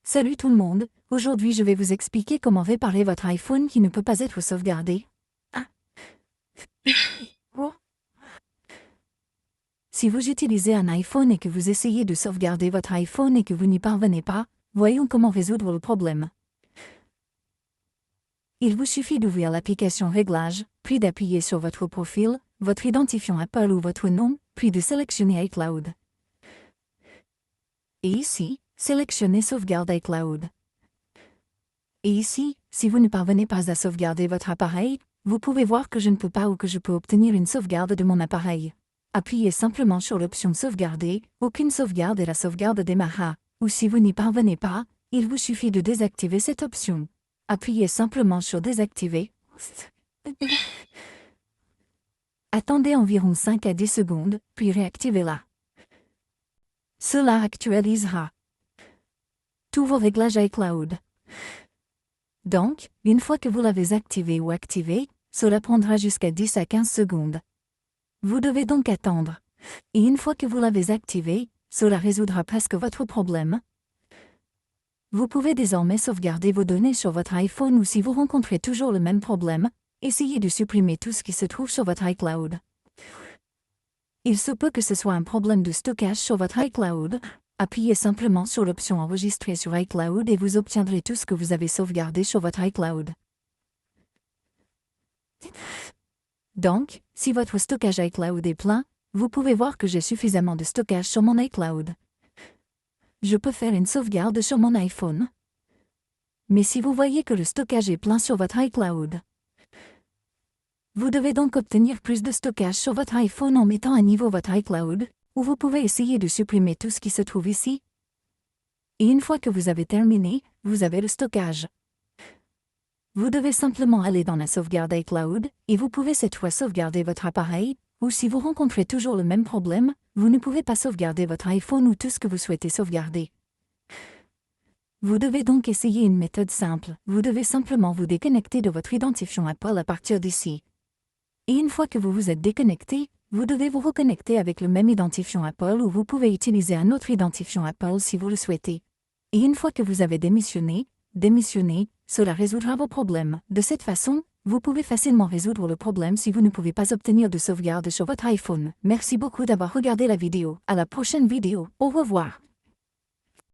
Salut tout le monde, aujourd'hui je vais vous expliquer comment réparer votre iPhone qui ne peut pas être sauvegardé. Ah. Oh. Si vous utilisez un iPhone et que vous essayez de sauvegarder votre iPhone et que vous n'y parvenez pas, voyons comment résoudre le problème. Il vous suffit d'ouvrir l'application Réglages, puis d'appuyer sur votre profil, votre identifiant Apple ou votre nom, puis de sélectionner iCloud. Et ici, sélectionnez Sauvegarde iCloud. Et ici, si vous ne parvenez pas à sauvegarder votre appareil, vous pouvez voir que je ne peux pas ou que je peux obtenir une sauvegarde de mon appareil. Appuyez simplement sur l'option Sauvegarder, aucune sauvegarde et la sauvegarde démarrera. Ou si vous n'y parvenez pas, il vous suffit de désactiver cette option. Appuyez simplement sur Désactiver. Attendez environ 5 à 10 secondes, puis réactivez-la. Cela actualisera tous vos réglages iCloud. Donc, une fois que vous l'avez activé ou activé, cela prendra jusqu'à 10 à 15 secondes. Vous devez donc attendre. Et une fois que vous l'avez activé, cela résoudra presque votre problème. Vous pouvez désormais sauvegarder vos données sur votre iPhone ou si vous rencontrez toujours le même problème, essayez de supprimer tout ce qui se trouve sur votre iCloud. Il se peut que ce soit un problème de stockage sur votre iCloud. Appuyez simplement sur l'option Enregistrer sur iCloud et vous obtiendrez tout ce que vous avez sauvegardé sur votre iCloud. Donc, si votre stockage iCloud est plein, vous pouvez voir que j'ai suffisamment de stockage sur mon iCloud. Je peux faire une sauvegarde sur mon iPhone. Mais si vous voyez que le stockage est plein sur votre iCloud, vous devez donc obtenir plus de stockage sur votre iPhone en mettant à niveau votre iCloud, ou vous pouvez essayer de supprimer tout ce qui se trouve ici. Et une fois que vous avez terminé, vous avez le stockage. Vous devez simplement aller dans la sauvegarde iCloud, et vous pouvez cette fois sauvegarder votre appareil, ou si vous rencontrez toujours le même problème, vous ne pouvez pas sauvegarder votre iPhone ou tout ce que vous souhaitez sauvegarder. Vous devez donc essayer une méthode simple, vous devez simplement vous déconnecter de votre identifiant Apple à partir d'ici. Et une fois que vous vous êtes déconnecté, vous devez vous reconnecter avec le même identifiant Apple ou vous pouvez utiliser un autre identifiant Apple si vous le souhaitez. Et une fois que vous avez démissionné, cela résoudra vos problèmes. De cette façon, vous pouvez facilement résoudre le problème si vous ne pouvez pas obtenir de sauvegarde sur votre iPhone. Merci beaucoup d'avoir regardé la vidéo. À la prochaine vidéo. Au revoir.